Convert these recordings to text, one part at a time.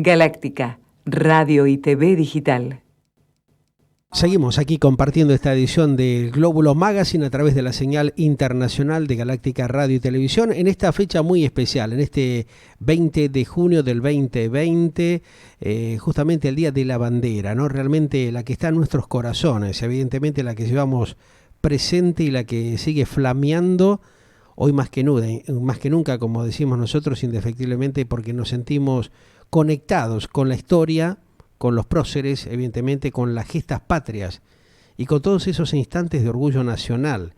Galáctica, Radio y TV Digital. Seguimos aquí compartiendo esta edición del Glóbulo Magazine a través de la señal internacional de Galáctica Radio y Televisión en esta fecha muy especial, en este 20 de junio del 2020, justamente el Día de la Bandera, ¿no? Realmente la que está en nuestros corazones, evidentemente la que llevamos presente y la que sigue flameando hoy más que nunca, como decimos nosotros, indefectiblemente, porque nos sentimos conectados con la historia, con los próceres, evidentemente con las gestas patrias y con todos esos instantes de orgullo nacional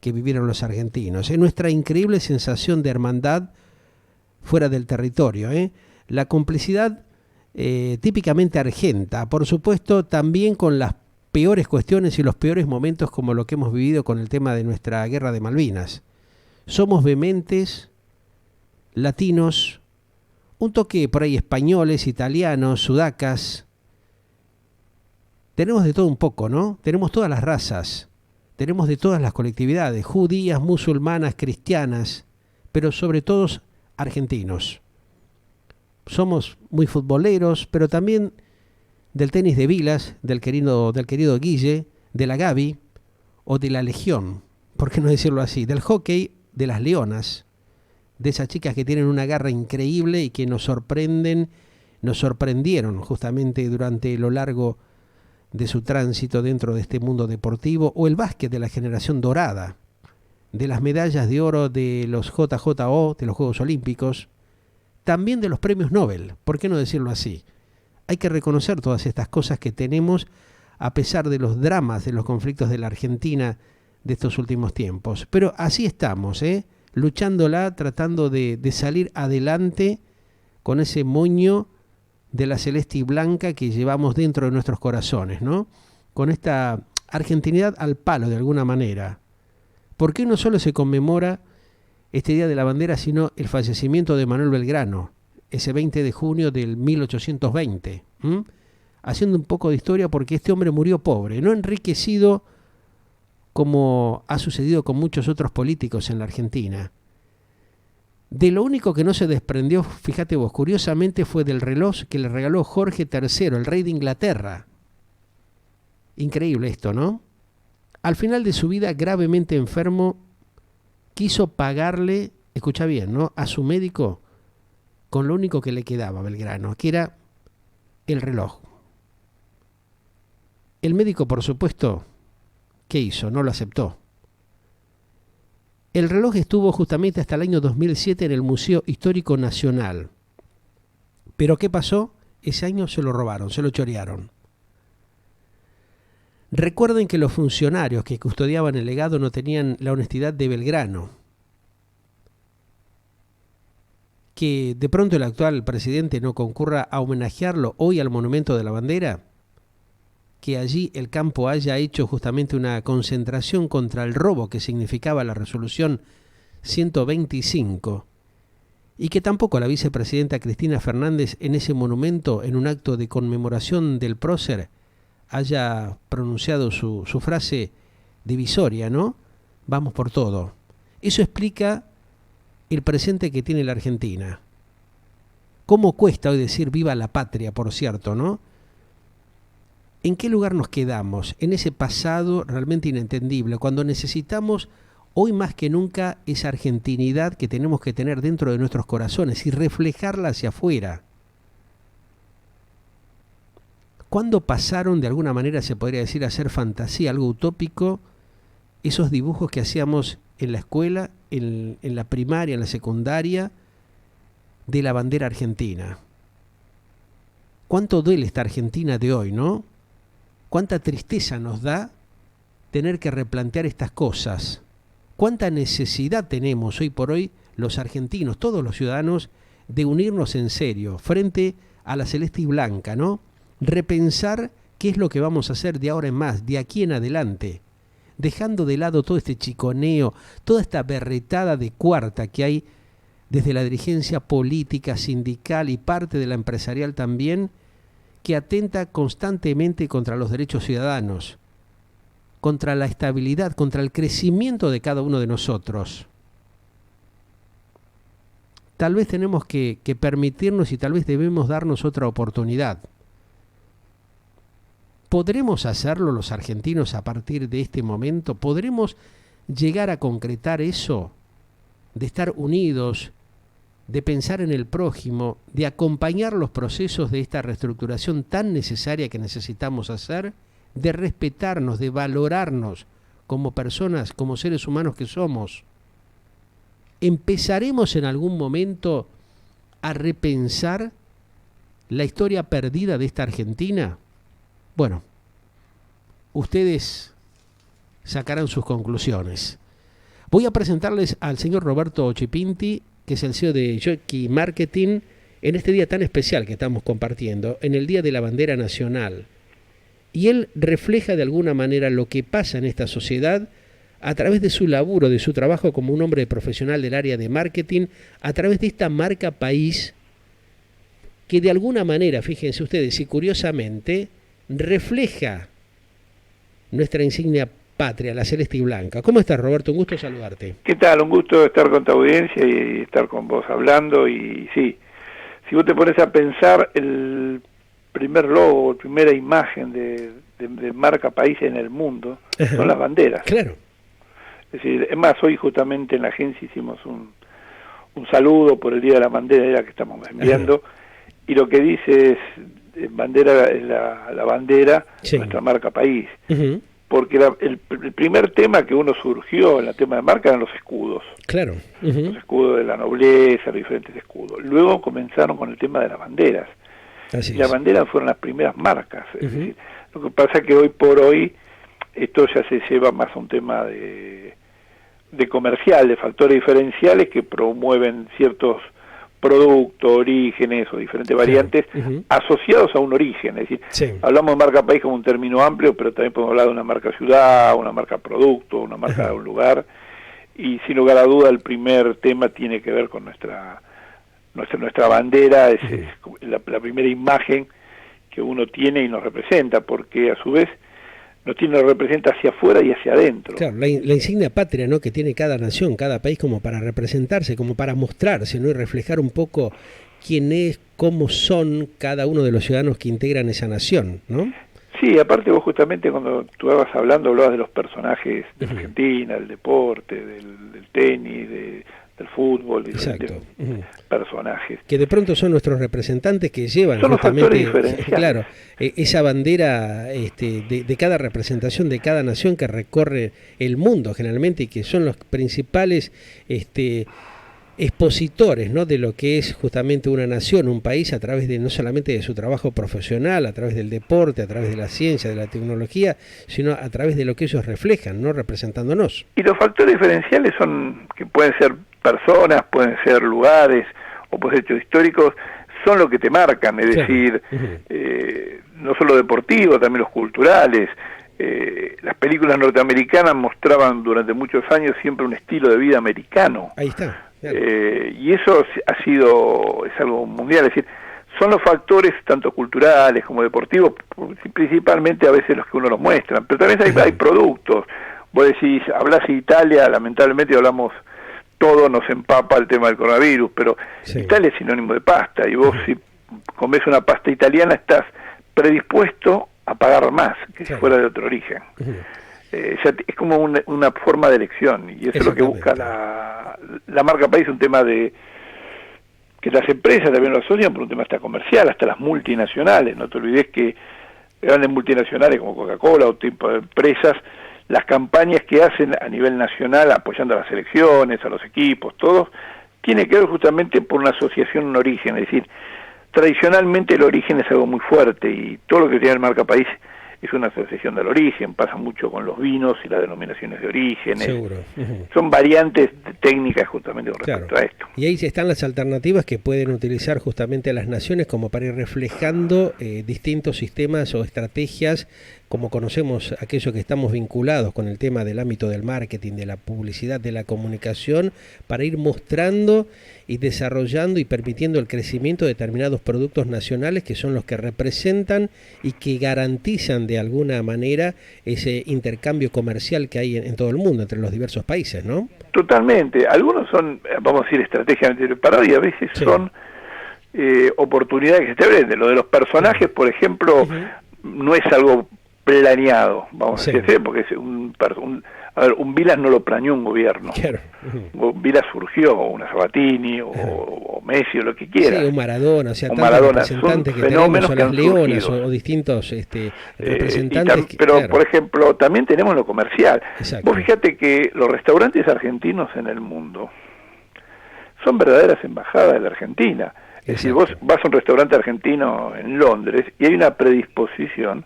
que vivieron los argentinos. Es nuestra increíble sensación de hermandad fuera del territorio, la complicidad típicamente argenta, por supuesto también con las peores cuestiones y los peores momentos como lo que hemos vivido con el tema de nuestra guerra de Malvinas. Somos vehementes, latinos, un toque por ahí españoles, italianos, sudacas. Tenemos de todo un poco, ¿no? Tenemos todas las razas, tenemos de todas las colectividades, judías, musulmanas, cristianas, pero sobre todo argentinos. Somos muy futboleros, pero también del tenis de Vilas, del querido Guille, de la Gaby o de la Legión, ¿por qué no decirlo así? Del hockey, de las Leonas, de esas chicas que tienen una garra increíble y que nos sorprendieron justamente durante lo largo de su tránsito dentro de este mundo deportivo, o el básquet de la generación dorada, de las medallas de oro de los JJO, de los Juegos Olímpicos, también de los premios Nobel, ¿por qué no decirlo así? Hay que reconocer todas estas cosas que tenemos a pesar de los dramas, de los conflictos de la Argentina de estos últimos tiempos. Pero así estamos, luchándola, tratando de salir adelante con ese moño de la celeste y blanca que llevamos dentro de nuestros corazones, ¿no? Con esta argentinidad al palo de alguna manera. ¿Por qué no solo se conmemora este Día de la Bandera, sino el fallecimiento de Manuel Belgrano, ese 20 de junio del 1820? Haciendo un poco de historia, porque este hombre murió pobre, no enriquecido como ha sucedido con muchos otros políticos en la Argentina. De lo único que no se desprendió, fíjate vos, curiosamente fue del reloj que le regaló Jorge III, el rey de Inglaterra. Increíble esto, ¿no? Al final de su vida, gravemente enfermo, quiso pagarle, escucha bien, ¿no?, a su médico con lo único que le quedaba a Belgrano, que era el reloj. El médico, por supuesto, ¿qué hizo? No lo aceptó. El reloj estuvo justamente hasta el año 2007 en el Museo Histórico Nacional. ¿Pero qué pasó? Ese año se lo robaron, se lo chorearon. Recuerden que los funcionarios que custodiaban el legado no tenían la honestidad de Belgrano. Que de pronto el actual presidente no concurra a homenajearlo hoy al Monumento de la Bandera, que allí el campo haya hecho justamente una concentración contra el robo que significaba la resolución 125, y que tampoco la vicepresidenta Cristina Fernández en ese monumento, en un acto de conmemoración del prócer, haya pronunciado su frase divisoria, ¿no? Vamos por todo. Eso explica el presente que tiene la Argentina. ¿Cómo cuesta hoy decir viva la patria, por cierto, ¿no? ¿En qué lugar nos quedamos? En ese pasado realmente inentendible, cuando necesitamos hoy más que nunca esa argentinidad que tenemos que tener dentro de nuestros corazones y reflejarla hacia afuera. ¿Cuándo pasaron, de alguna manera se podría decir, a ser fantasía, algo utópico, esos dibujos que hacíamos en la escuela, en la primaria, en la secundaria, de la bandera argentina? ¿Cuánto duele esta Argentina de hoy, no? Cuánta tristeza nos da tener que replantear estas cosas. Cuánta necesidad tenemos hoy por hoy los argentinos, todos los ciudadanos, de unirnos en serio frente a la celeste y blanca, ¿no? Repensar qué es lo que vamos a hacer de ahora en más, de aquí en adelante, dejando de lado todo este chiconeo, toda esta berretada de cuarta que hay desde la dirigencia política, sindical y parte de la empresarial también, que atenta constantemente contra los derechos ciudadanos, contra la estabilidad, contra el crecimiento de cada uno de nosotros. tal vez tenemos que permitirnos y tal vez debemos darnos otra oportunidad. ¿Podremos hacerlo los argentinos a partir de este momento? ¿Podremos llegar a concretar eso? De estar unidos, de pensar en el prójimo, de acompañar los procesos de esta reestructuración tan necesaria que necesitamos hacer, de respetarnos, de valorarnos como personas, como seres humanos que somos. ¿Empezaremos en algún momento a repensar la historia perdida de esta Argentina? Bueno, ustedes sacarán sus conclusiones. Voy a presentarles al señor Roberto Chipinti, que es el CEO de Jockey Marketing, en este día tan especial que estamos compartiendo, en el Día de la Bandera Nacional. Y él refleja de alguna manera lo que pasa en esta sociedad a través de su laburo, de su trabajo como un hombre profesional del área de marketing, a través de esta marca país, que de alguna manera, fíjense ustedes, y curiosamente, refleja nuestra insignia patria, la celeste y blanca. ¿Cómo estás, Roberto? Un gusto saludarte. ¿Qué tal? Un gusto estar con tu audiencia y estar con vos hablando. Y sí, si vos te pones a pensar, el primer logo, la primera imagen de marca país en el mundo son las banderas. Claro. Es decir, es más, hoy justamente en la agencia hicimos un saludo por el Día de la Bandera que estamos enviando, y lo que dice es, bandera es la bandera, sí, nuestra marca país. Porque el primer tema que uno surgió en el tema de marca eran los escudos. Claro. Los escudos de la nobleza, los diferentes escudos. Luego comenzaron con el tema de las banderas. Así y las banderas fueron las primeras marcas. Es decir, lo que pasa es que hoy por hoy esto ya se lleva más a un tema de comercial, de factores diferenciales que promueven ciertos productos, orígenes o diferentes variantes asociados a un origen. Es decir, hablamos de marca país como un término amplio, pero también podemos hablar de una marca ciudad, una marca producto, una marca de un lugar, y sin lugar a duda el primer tema tiene que ver con nuestra bandera, es la primera imagen que uno tiene y nos representa, porque a su vez nos representa hacia afuera y hacia adentro. Claro, la insignia patria, ¿no?, que tiene cada nación, cada país, como para representarse, como para mostrarse, ¿no?, y reflejar un poco quién es, cómo son cada uno de los ciudadanos que integran esa nación, ¿no? Sí, aparte vos justamente cuando tú estabas hablando, hablabas de los personajes de Argentina, del deporte, del tenis, del fútbol, diferentes personajes. Que de pronto son nuestros representantes que llevan son justamente, los factores diferenciales. Claro, esa bandera de cada representación, de cada nación que recorre el mundo generalmente, y que son los principales expositores, ¿no?, de lo que es justamente una nación, un país, a través de no solamente de su trabajo profesional, a través del deporte, a través de la ciencia, de la tecnología, sino a través de lo que ellos reflejan, ¿no?, representándonos. Y los factores diferenciales son que pueden ser personas, pueden ser lugares o pueden ser hechos históricos, son lo que te marcan, es decir, no solo deportivos, también los culturales. Las películas norteamericanas mostraban durante muchos años siempre un estilo de vida americano. Ahí está. Claro. Y eso es algo mundial, es decir, son los factores tanto culturales como deportivos, principalmente a veces los que uno los muestra, pero también hay productos. Vos decís, hablas de Italia, lamentablemente hablamos, todo nos empapa el tema del coronavirus, pero Italia es sinónimo de pasta, y vos si comes una pasta italiana estás predispuesto a pagar más que si fuera de otro origen. Es como una forma de elección, y eso es lo que busca la marca país, un tema de que las empresas también lo asocian por un tema hasta comercial, hasta las multinacionales. No te olvides que grandes multinacionales como Coca-Cola o tipo de empresas, las campañas que hacen a nivel nacional apoyando a las selecciones, a los equipos, todos, tiene que ver justamente por una asociación, un origen. Es decir, tradicionalmente el origen es algo muy fuerte, y todo lo que tiene el marca país es una asociación del origen. Pasa mucho con los vinos y las denominaciones de orígenes. Seguro. Son variantes técnicas justamente con respecto a esto. Y ahí están las alternativas que pueden utilizar justamente las naciones como para ir reflejando distintos sistemas o estrategias, como conocemos aquellos que estamos vinculados con el tema del ámbito del marketing, de la publicidad, de la comunicación, para ir mostrando y desarrollando y permitiendo el crecimiento de determinados productos nacionales que son los que representan y que garantizan de alguna manera ese intercambio comercial que hay en todo el mundo entre los diversos países, ¿no? Totalmente. Algunos son, vamos a decir, estratégicamente preparados y a veces son oportunidades que se te venden. Lo de los personajes, por ejemplo, no es algo planeado, vamos a decir, porque es a ver, un Vilas no lo planeó un gobierno. Claro. Vilas surgió, una Sabatini o Messi o lo que quiera. Sí, un Maradona, o sea, tantos Maradona, representantes que fenómenos tenemos, o que las han Leonas, surgido. o distintos representantes. Pero, claro. por ejemplo, también tenemos lo comercial. Exacto. Vos fíjate que los restaurantes argentinos en el mundo son verdaderas embajadas de la Argentina. Es decir, vos vas a un restaurante argentino en Londres y hay una predisposición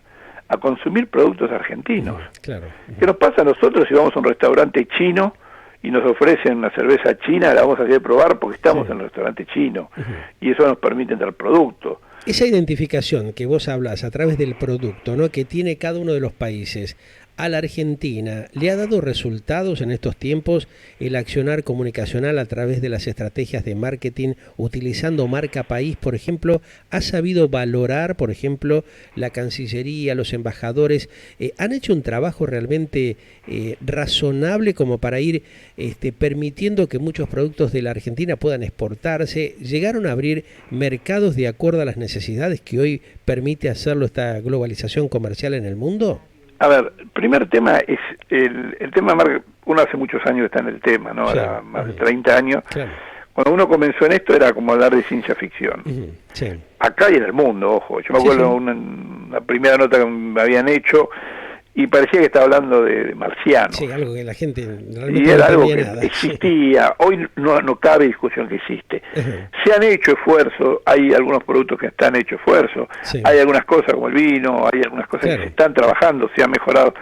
a consumir productos argentinos. Claro. ¿Qué nos pasa a nosotros si vamos a un restaurante chino y nos ofrecen una cerveza china? La vamos a querer probar porque estamos en un restaurante chino y eso nos permite entrar productos. Esa identificación que vos hablas a través del producto, ¿no?, que tiene cada uno de los países, a la Argentina, ¿le ha dado resultados en estos tiempos el accionar comunicacional a través de las estrategias de marketing utilizando marca país, por ejemplo? ¿Ha sabido valorar, por ejemplo, la Cancillería, los embajadores? ¿Han hecho un trabajo realmente razonable como para ir permitiendo que muchos productos de la Argentina puedan exportarse? ¿Llegaron a abrir mercados de acuerdo a las necesidades que hoy permite hacerlo esta globalización comercial en el mundo? A ver, el primer tema es el tema, uno hace muchos años está en el tema, ¿no? Ahora más de 30 años. Claro. Cuando uno comenzó en esto era como hablar de ciencia ficción. Sí. Acá y en el mundo, ojo. Yo me acuerdo una primera nota que me habían hecho y parecía que estaba hablando de marcianos. Sí, algo que la gente realmente y era no algo que nada. existía. Hoy no cabe discusión que existe. Se han hecho esfuerzos, hay algunos productos que están hechos esfuerzos, hay algunas cosas como el vino, hay algunas cosas que se están trabajando, se han mejorado,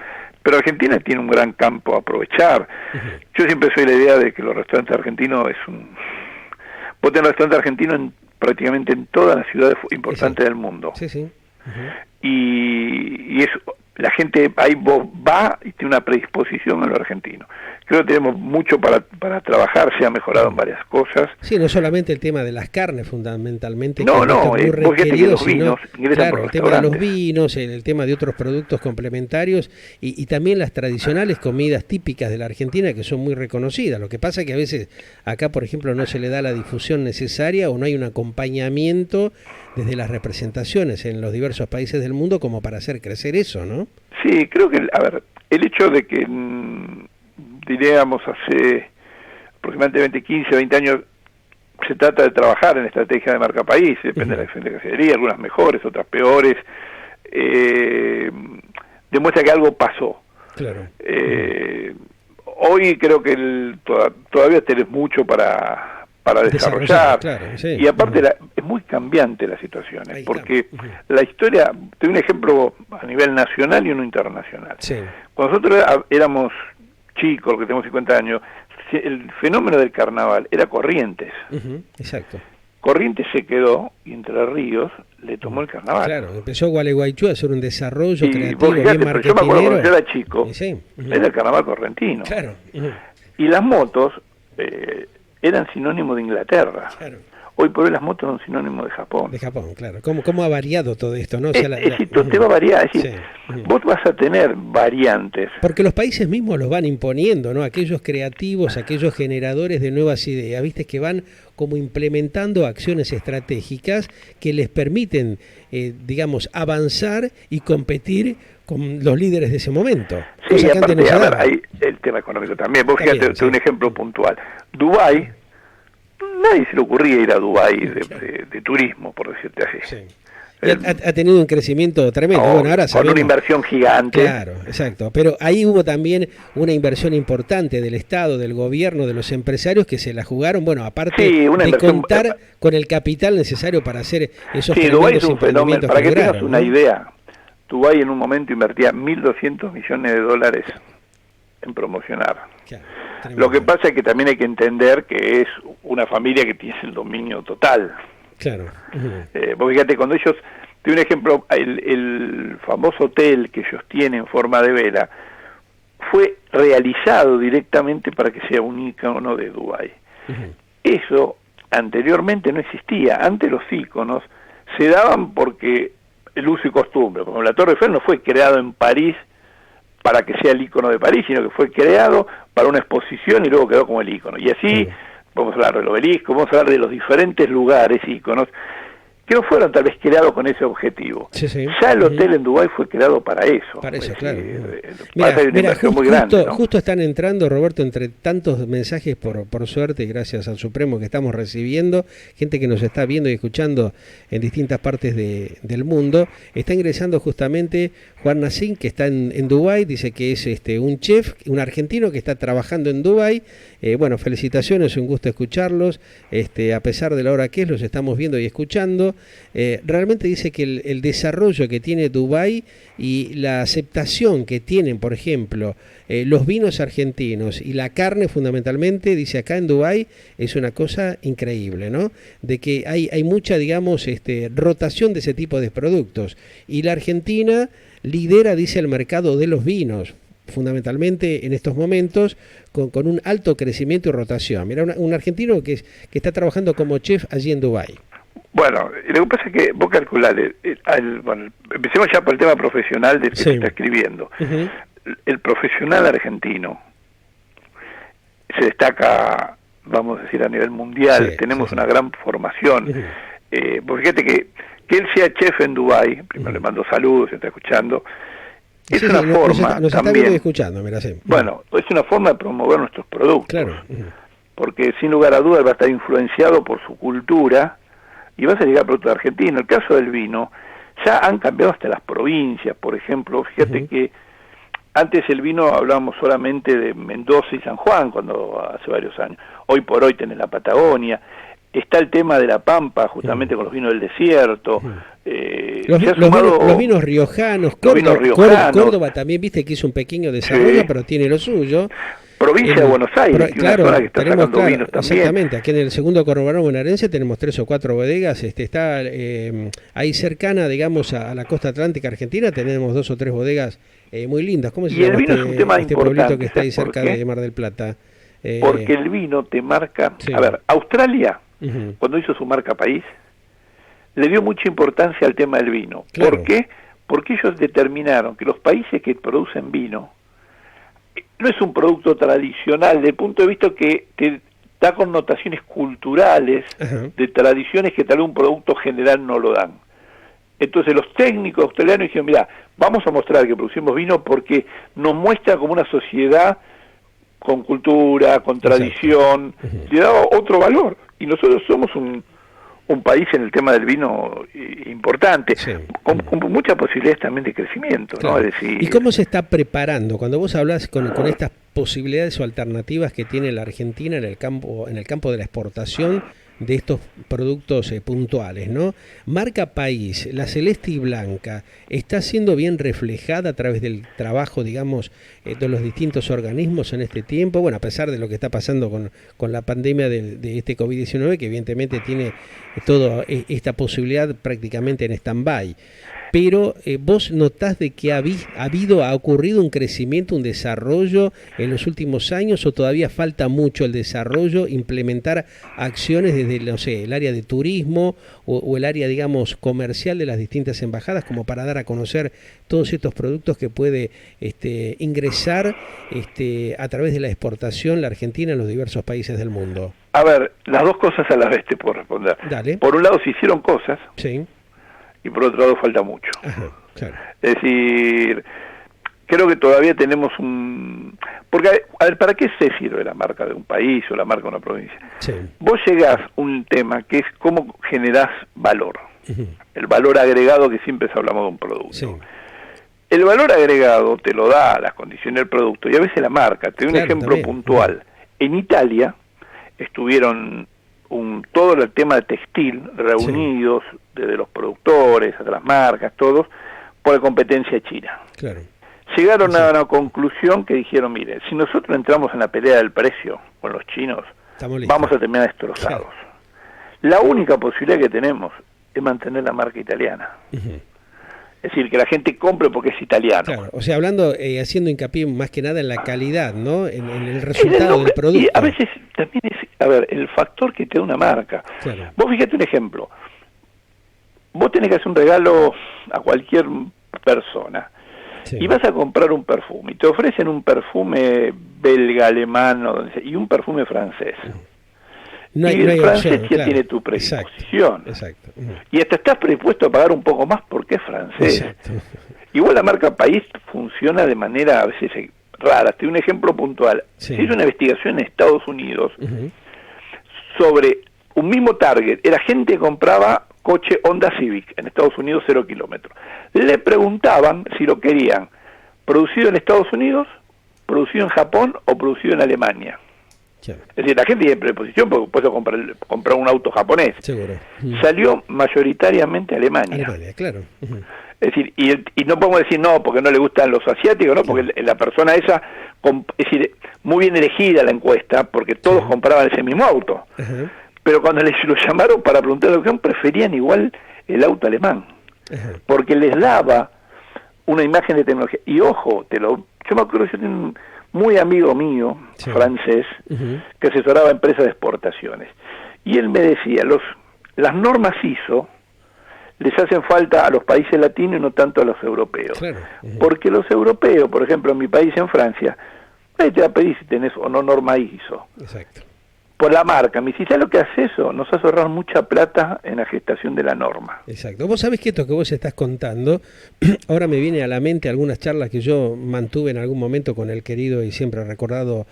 pero Argentina tiene un gran campo a aprovechar. Yo siempre soy la idea de que los restaurantes argentinos vos tenés restaurantes argentinos prácticamente en todas las ciudades importantes del mundo. Y eso, la gente ahí va y tiene una predisposición a lo argentino. Creo que tenemos mucho para trabajar, se ha mejorado en varias cosas. Sí, no solamente el tema de las carnes fundamentalmente, no, que es muy requerido, los vinos, sino, claro, el tema de los vinos, el tema de otros productos complementarios y también las tradicionales comidas típicas de la Argentina que son muy reconocidas. Lo que pasa es que a veces acá, por ejemplo, no se le da la difusión necesaria o no hay un acompañamiento desde las representaciones en los diversos países del mundo como para hacer crecer eso, ¿no? Sí, creo que, a ver, el hecho de que, diríamos, hace aproximadamente 15 o 20 años se trata de trabajar en estrategia de marca país, depende de la Cancillería, algunas mejores, otras peores, demuestra que algo pasó. Claro. Hoy creo que todavía tenés mucho para desarrollar, claro, sí. Y aparte es muy cambiante la situación, porque la historia, tengo un ejemplo a nivel nacional y uno internacional. Cuando nosotros éramos chicos, los que tenemos 50 años, el fenómeno del carnaval era Corrientes. Exacto. Corrientes se quedó y Entre Ríos le tomó el carnaval. Claro, empezó Gualeguaychú a hacer un desarrollo creativo, fíjate, bien pero yo me acuerdo cuando yo era chico, era el carnaval correntino. Claro. Y las motos eran sinónimo de Inglaterra. Claro. Hoy por hoy las motos son sinónimo de Japón. De Japón, claro. ¿Cómo ha variado todo esto, no? O sea, te va a variar. Es decir, vos vas a tener variantes. Porque los países mismos los van imponiendo, ¿no? Aquellos creativos, aquellos generadores de nuevas ideas, ¿viste? Que van como implementando acciones estratégicas que les permiten, digamos, avanzar y competir con los líderes de ese momento. Sí, y aparte, hay el tema económico también. Vos fíjate, un ejemplo puntual. Dubái, nadie se le ocurría ir a Dubái de turismo, por decirte así. Sí. Ha tenido un crecimiento tremendo. Bueno, ahora con una inversión gigante. Claro, exacto. Pero ahí hubo también una inversión importante del Estado, del gobierno, de los empresarios que se la jugaron, bueno, aparte de contar con el capital necesario para hacer esos Dubái es un fenómeno. Para que tengas una ¿no? idea, Dubái en un momento invertía $1.200 millones en promocionar. Claro, lo que pasa es que también hay que entender que es una familia que tiene el dominio total. Claro. Vos fíjate, cuando ellos, te doy un ejemplo, el famoso hotel que ellos tienen en forma de vela fue realizado directamente para que sea un ícono de Dubái. Eso anteriormente no existía. Antes los íconos se daban porque el uso y costumbre. Como la Torre Eiffel no fue creado en París para que sea el ícono de París, sino que fue creado para una exposición y luego quedó como el ícono. Y así vamos a hablar del Obelisco, vamos a hablar de los diferentes lugares, íconos, que no fueron tal vez creados con ese objetivo. Ya el hotel en Dubái fue creado para eso. Para eso, claro. Mira, justo están entrando, Roberto, entre tantos mensajes, por suerte, gracias al Supremo, que estamos recibiendo, gente que nos está viendo y escuchando en distintas partes del mundo. Está ingresando justamente Juan Nassim, que está en Dubái, dice que es un chef, un argentino que está trabajando en Dubái. Bueno, felicitaciones, un gusto escucharlos. A pesar de la hora que es, los estamos viendo y escuchando. Realmente dice que el desarrollo que tiene Dubái y la aceptación que tienen, por ejemplo, los vinos argentinos y la carne fundamentalmente, dice acá en Dubái, es una cosa increíble, ¿no? De que hay mucha, digamos, rotación de ese tipo de productos. Y la Argentina lidera, dice, el mercado de los vinos, fundamentalmente en estos momentos, con un alto crecimiento y rotación. Mira, un argentino que está trabajando como chef allí en Dubái. Bueno, lo que pasa es que vos calculás, empecemos ya por el tema profesional del que se está escribiendo. El profesional argentino se destaca, vamos a decir, a nivel mundial. Tenemos una gran formación. Porque fíjate que él sea chef en Dubái, primero le mando saludos, se está escuchando. Es una forma nos también, está escuchando, mira, bueno, es una forma de promover nuestros productos. Claro. Porque sin lugar a dudas va a estar influenciado por su cultura y vas a llegar a producto argentino. El caso del vino, ya han cambiado hasta las provincias, por ejemplo, fíjate que antes el vino hablábamos solamente de Mendoza y San Juan, cuando hace varios años. Hoy por hoy tenés la Patagonia, está el tema de la Pampa, justamente con los vinos del desierto. Los vinos riojanos, Córdoba también, viste que hizo un pequeño desarrollo, pero tiene lo suyo. Provincia de Buenos Aires, claro, una zona que está sacando vinos también. Exactamente, aquí en el segundo conurbano bonaerense tenemos 3 o 4 bodegas, está ahí cercana, digamos, a la costa atlántica argentina, tenemos 2 o 3 bodegas muy lindas. ¿Cómo se llama este pueblito que está ahí cerca de Mar del Plata? Porque el vino te marca... A ver, Australia, cuando hizo su marca país, le dio mucha importancia al tema del vino. Claro. ¿Por qué? Porque ellos determinaron que los países que producen vino no es un producto tradicional, desde el punto de vista que te da connotaciones culturales, de tradiciones que tal vez un producto general no lo dan. Entonces los técnicos australianos dijeron, mira, vamos a mostrar que producimos vino porque nos muestra como una sociedad con cultura, con tradición, le da otro valor. Y nosotros somos un país en el tema del vino importante, con muchas posibilidades también de crecimiento, claro. ¿no? Es decir, ¿y cómo se está preparando? Cuando vos hablas con estas posibilidades o alternativas que tiene la Argentina en el campo de la exportación de estos productos puntuales, ¿no? Marca país, la celeste y blanca, ¿está siendo bien reflejada a través del trabajo, digamos, de los distintos organismos en este tiempo? Bueno, a pesar de lo que está pasando con la pandemia de este COVID-19, que evidentemente tiene toda esta posibilidad prácticamente en stand-by. Pero vos notás de que ha ocurrido un crecimiento, un desarrollo en los últimos años, o todavía falta mucho el desarrollo, implementar acciones desde, no sé, el área de turismo o el área, digamos, comercial de las distintas embajadas, como para dar a conocer todos estos productos que puede ingresar a través de la exportación la Argentina en los diversos países del mundo? A ver, las dos cosas a la vez te puedo responder. Dale. Por un lado se hicieron cosas. Sí. Y por otro lado falta mucho. Ajá, claro. Es decir, creo que todavía tenemos porque, a ver, ¿para qué se sirve la marca de un país o la marca de una provincia? Sí. Vos llegás a un tema que es cómo generás valor. El valor agregado que siempre hablamos de un producto. Sí. El valor agregado te lo da las condiciones del producto y a veces la marca. Te doy un ejemplo también puntual. En Italia estuvieron todo el tema de textil reunidos, desde los productores hasta las marcas, todos, por la competencia china. Claro. Llegaron a una conclusión que dijeron, mire, si nosotros entramos en la pelea del precio con los chinos, vamos a terminar destrozados. Claro. La única posibilidad que tenemos es mantener la marca italiana. Es decir, que la gente compre porque es italiano. Claro, o sea, hablando, haciendo hincapié más que nada en la calidad, ¿no? En el resultado del producto. Y a veces también es, a ver, el factor que te da una marca. Claro. Vos fíjate un ejemplo. Vos tenés que hacer un regalo a cualquier persona. y vas a comprar un perfume, y te ofrecen un perfume belga, alemán, y un perfume francés. No hay, y el francés opción, ya claro. tiene tu predisposición. Exacto. Y hasta estás predispuesto a pagar un poco más porque es francés. Exacto. Igual la marca país funciona de manera a veces rara. Te doy un ejemplo puntual. Sí. Se hizo una investigación en Estados Unidos sobre un mismo target. Era gente que compraba coche Honda Civic en Estados Unidos 0 kilómetros. Le preguntaban si lo querían producido en Estados Unidos, producido en Japón o producido en Alemania. Claro. Es decir, la gente tiene predisposición porque puede comprar un auto japonés. Seguro. Salió mayoritariamente Alemania. Alemania, claro. Es decir, y no podemos decir no porque no le gustan los asiáticos, ¿no? Porque la persona esa, es decir, muy bien elegida la encuesta, porque todos compraban ese mismo auto. Pero cuando lo llamaron para preguntar la opción, preferían igual el auto alemán. Porque les daba una imagen de tecnología. Y ojo, yo me acuerdo, yo tengo un muy amigo mío, francés, que asesoraba a empresas de exportaciones. Y él me decía, las normas ISO les hacen falta a los países latinos y no tanto a los europeos. Claro. Porque los europeos, por ejemplo, en mi país, en Francia, ahí te va a pedir si tenés o no norma ISO. Exacto. Por la marca. Me dice, ¿sabes lo que hace eso? Nos hace ahorrar mucha plata en la gestación de la norma. Exacto. Vos sabés que esto que vos estás contando, ahora me viene a la mente algunas charlas que yo mantuve en algún momento con el querido y siempre recordado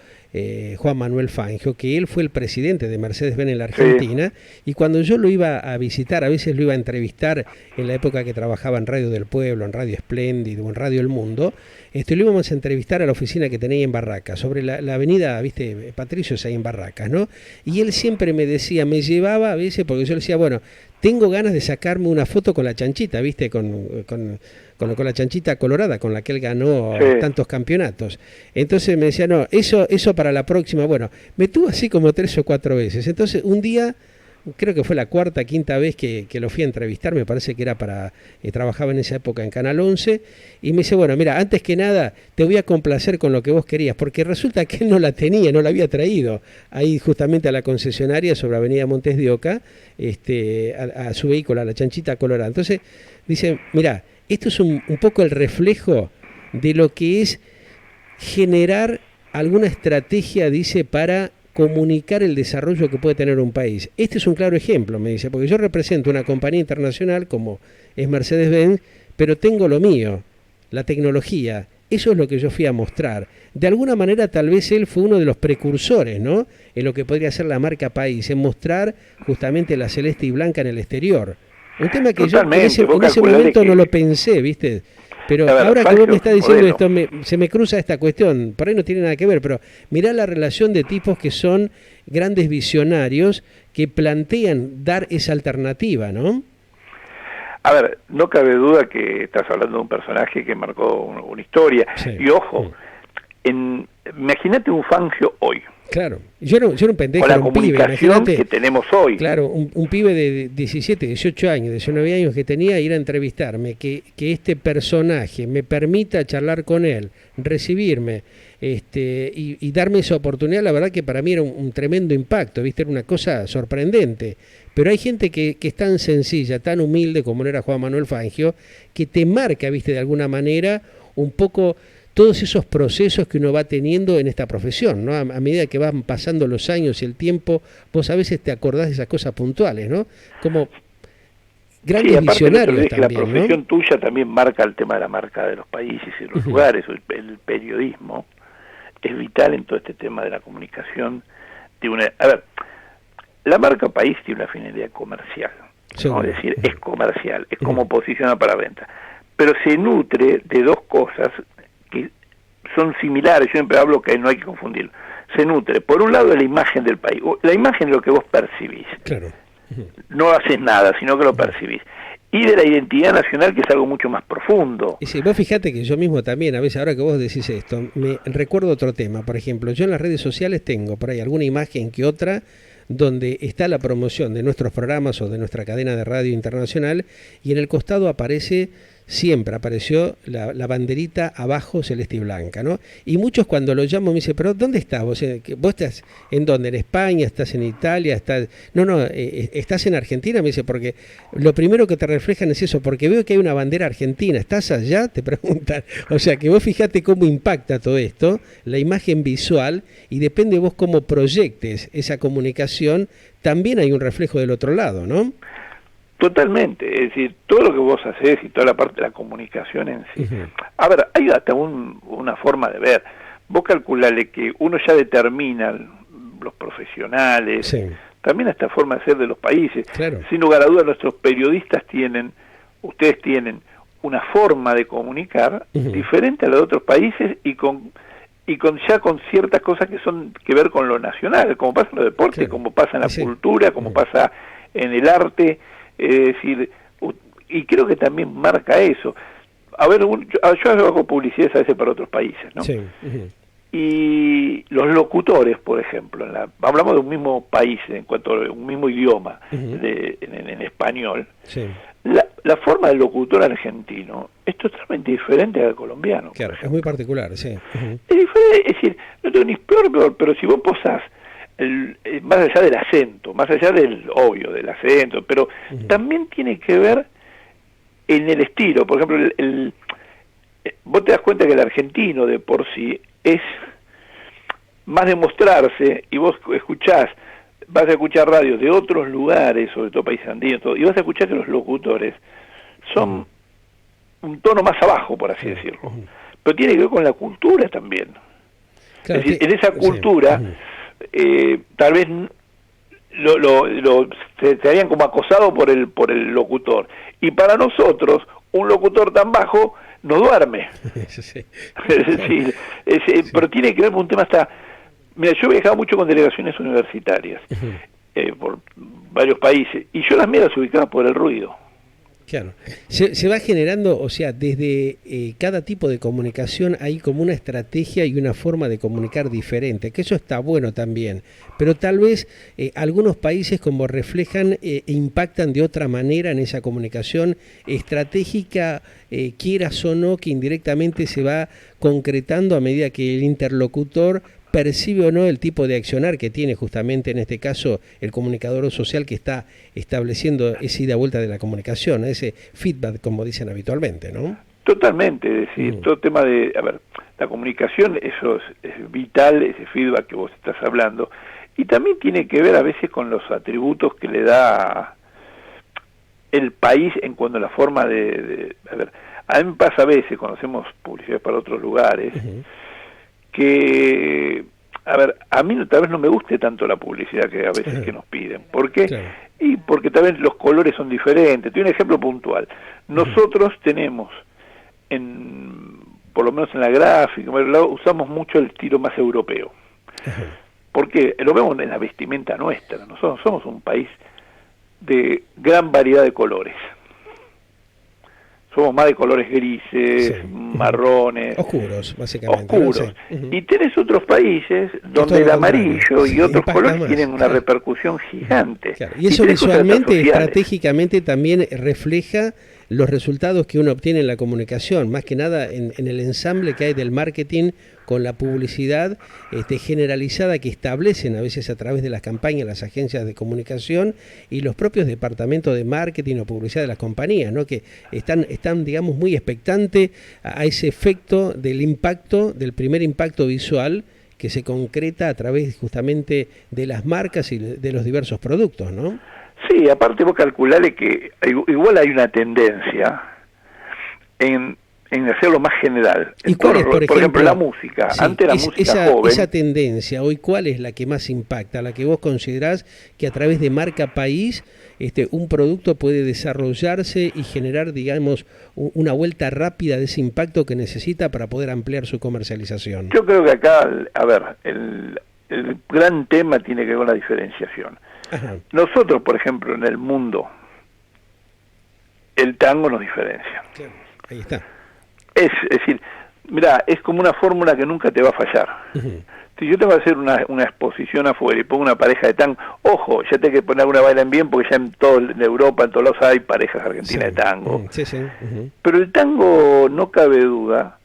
Juan Manuel Fangio, que él fue el presidente de Mercedes-Benz en la Argentina, y cuando yo lo iba a visitar, a veces lo iba a entrevistar en la época que trabajaba en Radio del Pueblo, en Radio Espléndido, en Radio El Mundo, lo íbamos a entrevistar a la oficina que tenía en Barracas, sobre la avenida, viste, Patricios ahí en Barracas, ¿no? Y él siempre me decía, me llevaba a veces, porque yo le decía, bueno, tengo ganas de sacarme una foto con la chanchita, viste, con la chanchita colorada con la que él ganó tantos campeonatos. Entonces me decía, no, eso para la próxima. Bueno, me tuvo así como 3 o 4 veces. Entonces un día, creo que fue la 4ª, 5ª vez que lo fui a entrevistar, me parece que era trabajaba en esa época en Canal 11, y me dice, bueno, mira, antes que nada te voy a complacer con lo que vos querías, porque resulta que él no la tenía, no la había traído ahí justamente a la concesionaria sobre Avenida Montes de Oca, a su vehículo, a la chanchita colorada. Entonces dice, mira, esto es un poco el reflejo de lo que es generar alguna estrategia, dice, para comunicar el desarrollo que puede tener un país. Este es un claro ejemplo, me dice, porque yo represento una compañía internacional como es Mercedes-Benz, pero tengo lo mío, la tecnología. Eso es lo que yo fui a mostrar. De alguna manera, tal vez él fue uno de los precursores, ¿no?, en lo que podría ser la marca país, en mostrar justamente la celeste y blanca en el exterior. Un tema que yo en ese momento no lo pensé, ¿viste? Pero ahora que vos me estás diciendo esto, se me cruza esta cuestión, por ahí no tiene nada que ver, pero mirá la relación de tipos que son grandes visionarios que plantean dar esa alternativa, ¿no? A ver, no cabe duda que estás hablando de un personaje que marcó una historia. Sí. Y ojo, imagínate un Fangio hoy. Claro, yo era un pendejo, con la era un pibe, comunicación que tenemos hoy. Claro, un pibe de 17, 18 años, 19 años que tenía, ir a entrevistarme, que este personaje me permita charlar con él, recibirme, y darme esa oportunidad, la verdad que para mí era un tremendo impacto, ¿viste? Era una cosa sorprendente. Pero hay gente que es tan sencilla, tan humilde como lo era Juan Manuel Fangio, que te marca, ¿viste?, de alguna manera un poco todos esos procesos que uno va teniendo en esta profesión, ¿no? A medida que van pasando los años y el tiempo, vos a veces te acordás de esas cosas puntuales, ¿no? Como grandes visionarios también, la profesión tuya también marca el tema de la marca de los países y los lugares, el periodismo es vital en todo este tema de la comunicación. A ver, la marca país tiene una finalidad comercial, ¿no? Es decir, es comercial, es como posiciona para venta, pero se nutre de dos cosas que son similares. Yo siempre hablo que no hay que confundirlo. Se nutre, por un lado, de la imagen del país. La imagen es lo que vos percibís. Claro. No haces nada, sino que lo percibís. Y de la identidad nacional, que es algo mucho más profundo. Y sí, vos fijate que yo mismo también, a veces, ahora que vos decís esto, me recuerdo otro tema. Por ejemplo, yo en las redes sociales tengo por ahí alguna imagen que otra donde está la promoción de nuestros programas o de nuestra cadena de radio internacional, y en el costado aparece siempre apareció la banderita abajo celeste y blanca, ¿no? Y muchos cuando lo llamo me dicen, pero ¿dónde estás? ¿Vos estás en dónde? ¿En España? ¿Estás en Italia? ¿Estás en Argentina? Me dice, porque lo primero que te reflejan es eso, porque veo que hay una bandera argentina. ¿Estás allá? Te preguntan. O sea, que vos fijate cómo impacta todo esto, la imagen visual, y depende vos cómo proyectes esa comunicación, también hay un reflejo del otro lado, ¿no? Totalmente, es decir, todo lo que vos hacés y toda la parte de la comunicación en sí. Uh-huh. A ver, hay hasta una forma de ver. Vos calculale que uno ya determina, los profesionales, sí, también esta forma de ser de los países. claro. Sin lugar a dudas, nuestros periodistas ustedes tienen una forma de comunicar uh-huh, diferente a la de otros países y con ciertas cosas que son que ver con lo nacional, como pasa en los deportes, claro, como pasa en la sí, cultura, como uh-huh, pasa en el arte, es decir, y creo que también marca eso. A ver, yo hago publicidades a veces para otros países, ¿no? sí, uh-huh, Y los locutores, por ejemplo, hablamos de un mismo país, en cuanto a un mismo idioma, uh-huh, en español, sí, la forma del locutor argentino es totalmente diferente al colombiano. claro, es muy particular, sí. Uh-huh. Es diferente, es decir, no tengo ni peor, pero si vos posás más allá del acento, más allá del obvio del acento, pero uh-huh, también tiene que ver en el estilo. Por ejemplo, vos te das cuenta que el argentino de por sí es más de mostrarse, y vos vas a escuchar radios de otros lugares, sobre todo países andinos, y vas a escuchar que los locutores son uh-huh, un tono más abajo, por así decirlo. uh-huh, Pero tiene que ver con la cultura también. claro, Es decir, en esa cultura, sí, uh-huh, tal vez se habían como acosado por el locutor. Y para nosotros, un locutor tan bajo no duerme. sí, Es decir, sí, pero tiene que ver con un tema hasta... Mira, yo he viajado mucho con delegaciones universitarias uh-huh, por varios países, y yo las mías las ubicaba por el ruido. claro. Se va generando, o sea, desde cada tipo de comunicación hay como una estrategia y una forma de comunicar diferente, que eso está bueno también, pero tal vez algunos países como reflejan e impactan de otra manera en esa comunicación estratégica, quieras o no, que indirectamente se va concretando a medida que el interlocutor percibe o no el tipo de accionar que tiene justamente en este caso el comunicador social que está estableciendo esa ida y vuelta de la comunicación, ese feedback como dicen habitualmente, ¿no? Totalmente, es decir, todo el tema de, a ver, la comunicación, eso es vital, ese feedback que vos estás hablando, y también tiene que ver a veces con los atributos que le da el país en cuanto a la forma a ver, a mí me pasa a veces, cuando hacemos publicidad para otros lugares, Uh-huh, que, a ver, a mí tal vez no me guste tanto la publicidad que a veces uh-huh, que nos piden. ¿Por qué? claro, Y porque también los colores son diferentes. Te doy un ejemplo puntual. Nosotros tenemos, por lo menos en la gráfica, usamos mucho el estilo más europeo. uh-huh, Porque lo vemos en la vestimenta nuestra. Nosotros somos un país de gran variedad de colores. Somos más de colores grises, sí, marrones, oscuros, básicamente. oscuros. ¿No? Sí. Uh-huh. Y tenés otros países donde todo el lo amarillo contrario. y Sí, otros impacta colores más, tienen una claro, repercusión gigante. claro. Y eso tenés cosas visualmente, sociales. estratégicamente también refleja los resultados que uno obtiene en la comunicación, más que nada en el ensamble que hay del marketing con la publicidad generalizada que establecen a veces a través de las campañas las agencias de comunicación y los propios departamentos de marketing o publicidad de las compañías, ¿no? Que están digamos muy expectantes a ese efecto del impacto, del primer impacto visual que se concreta a través justamente de las marcas y de los diversos productos, ¿no? Sí, aparte vos calculale que igual hay una tendencia en hacerlo más general. ¿Y cuál es, por ejemplo, la música. Sí, antes la música joven. Esa tendencia, hoy, ¿cuál es la que más impacta? La que vos considerás que a través de marca país un producto puede desarrollarse y generar, digamos, una vuelta rápida de ese impacto que necesita para poder ampliar su comercialización. Yo creo que acá, a ver, el gran tema tiene que ver con la diferenciación. Ajá. Nosotros, por ejemplo, en el mundo, el tango nos diferencia. Claro, ahí está. Es decir, Mirá, es como una fórmula que nunca te va a fallar. Si yo tengo que hacer una exposición afuera y pongo una pareja de tango, ojo, ya tengo que poner alguna bailan bien porque ya en Europa, en todos lados hay parejas argentinas de tango. Pero el tango, no cabe duda,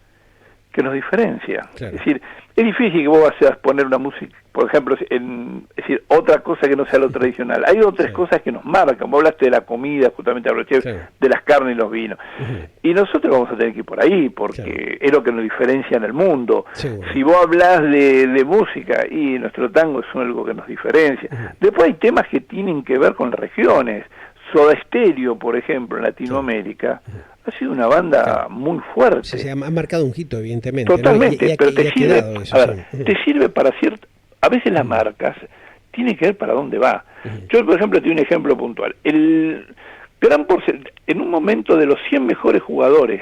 que nos diferencia. Claro. Es decir, es difícil que vos vayas a poner una música, por ejemplo, es decir, otra cosa que no sea lo tradicional. Hay otras cosas que nos marcan. Vos hablaste de la comida, justamente hablaste de las carnes y los vinos. Y nosotros vamos a tener que ir por ahí, porque es lo que nos diferencia en el mundo. Si vos hablás de música, y nuestro tango es algo que nos diferencia. Después hay temas que tienen que ver con regiones. Soda Stereo, por ejemplo, en Latinoamérica, ha sido una banda muy fuerte. Se ha marcado un hito, evidentemente. Totalmente, ¿no? pero te sirve para cierto... A veces las marcas tienen que ver para dónde va. Yo, por ejemplo, te doy un ejemplo puntual. En un momento de los 100 mejores jugadores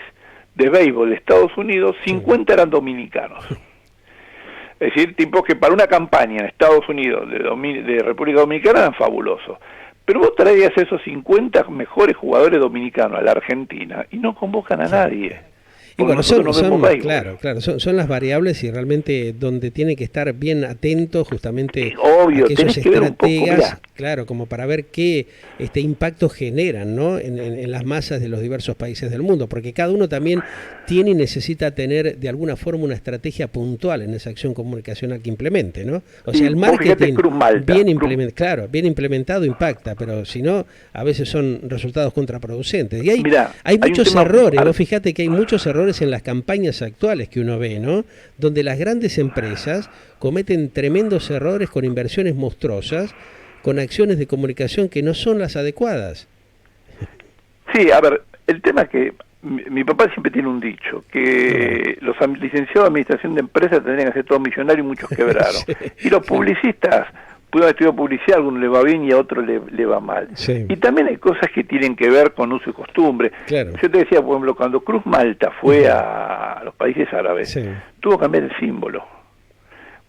de béisbol de Estados Unidos, 50 eran dominicanos. Es decir, tipos que para una campaña en Estados Unidos de República Dominicana eran fabulosos. Pero vos traías esos 50 mejores jugadores dominicanos a la Argentina y no convocan a nadie. Y bueno, son las variables y realmente donde tiene que estar bien atento justamente aquellos estrategas, claro, como para ver qué impacto generan, ¿no? en las masas de los diversos países del mundo, porque cada uno también tiene y necesita tener de alguna forma una estrategia puntual en esa acción comunicacional que implemente, ¿no? O sea, el marketing bien implementado impacta, pero si no, a veces son resultados contraproducentes. Y hay muchos errores, vos fíjate que hay muchos errores en las campañas actuales que uno ve, ¿no? Donde las grandes empresas cometen tremendos errores con inversiones monstruosas, con acciones de comunicación que no son las adecuadas. Sí, a ver, el tema es que mi papá siempre tiene un dicho, que los licenciados de administración de empresas tendrían que ser todos millonarios y muchos quebraron. Y los publicistas pudieron estudiar publicidad, a alguno le va bien y a otro le va mal. Y también hay cosas que tienen que ver con uso y costumbre. Yo te decía, por ejemplo, cuando Cruz Malta fue a los países árabes, tuvo que cambiar el símbolo,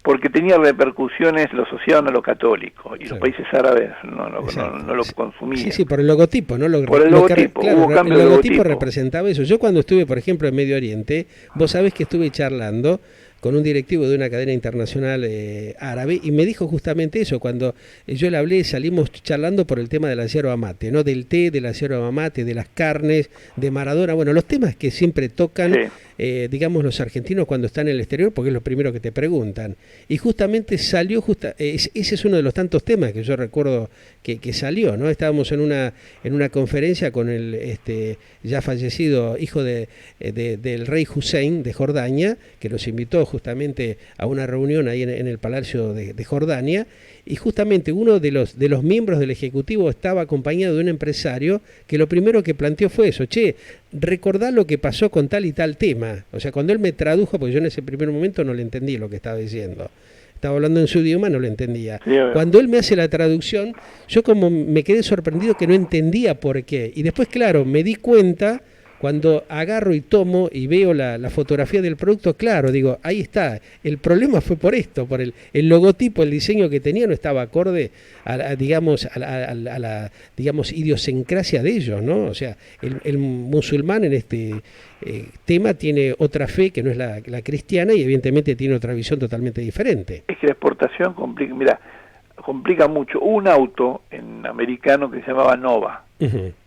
porque tenía repercusiones, lo asociaban a lo católico, y los países árabes no lo consumían. Sí, por el logotipo, ¿no? Por el logotipo, hubo cambio de logotipo. El logotipo representaba eso. Yo cuando estuve, por ejemplo, en Medio Oriente, vos sabés que estuve charlando con un directivo de una cadena internacional árabe, y me dijo justamente eso. Cuando yo le hablé, salimos charlando por el tema de la yerba mate, ¿no? Del té, de la yerba mate, de las carnes, de Maradona, bueno, los temas que siempre tocan, digamos, los argentinos cuando están en el exterior, porque es lo primero que te preguntan. Y justamente salió, ese es uno de los tantos temas que yo recuerdo que salió, ¿no? Estábamos en una conferencia con el ya fallecido hijo del rey Hussein de Jordania, que nos invitó justamente a una reunión ahí en el Palacio de Jordania, y justamente uno de los miembros del Ejecutivo estaba acompañado de un empresario que lo primero que planteó fue eso: recordá lo que pasó con tal y tal tema. O sea, cuando él me tradujo, porque yo en ese primer momento no le entendí lo que estaba diciendo, estaba hablando en su idioma, no lo entendía. Cuando él me hace la traducción, yo como me quedé sorprendido que no entendía por qué. Y después, claro, me di cuenta cuando agarro y tomo y veo la fotografía del producto, claro, digo, ahí está. El problema fue por esto, por el logotipo, el diseño que tenía no estaba acorde a la digamos, idiosincrasia de ellos, ¿no? O sea, el musulmán en este tema tiene otra fe que no es la cristiana, y evidentemente tiene otra visión totalmente diferente. Es que la exportación complica mucho. Hubo un auto en americano que se llamaba Nova.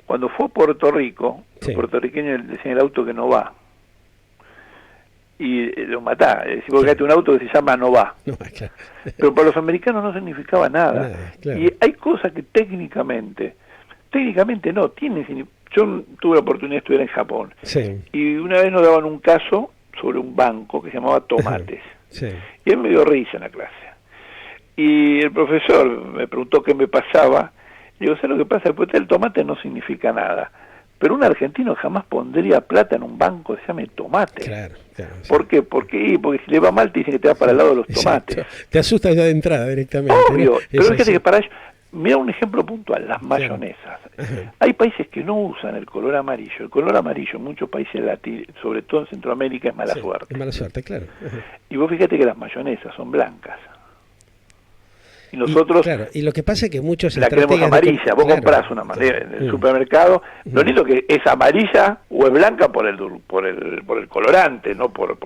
Cuando fue a Puerto Rico, los puertorriqueños decían el auto que no va. Y lo matá. Porque hay un auto que se llama Nova. Pero para los americanos no significaba nada. Y hay cosas que técnicamente no tienen. Yo tuve la oportunidad de estudiar en Japón. Y una vez nos daban un caso sobre un banco que se llamaba Tomates. Y él me dio risa en la clase. Y el profesor me preguntó qué me pasaba. Digo, ¿sabes lo que pasa? Después el tomate no significa nada. Pero un argentino jamás pondría plata en un banco que se llame Tomate. ¿Por qué? Porque si le va mal te dicen que te va para el lado de los tomates. Te asusta ya de entrada directamente. Obvio, pero fíjate que para ellos... Mira un ejemplo puntual, las mayonesas. Hay países que no usan el color amarillo. El color amarillo en muchos países latinos, sobre todo en Centroamérica, es mala suerte. Es mala suerte, claro. Y vos fíjate que las mayonesas son blancas. Y nosotros claro, y lo que pasa es que muchos la queremos amarilla. Vos claro, comprás una amarilla en el supermercado, lo único que es amarilla o es blanca por el colorante, no por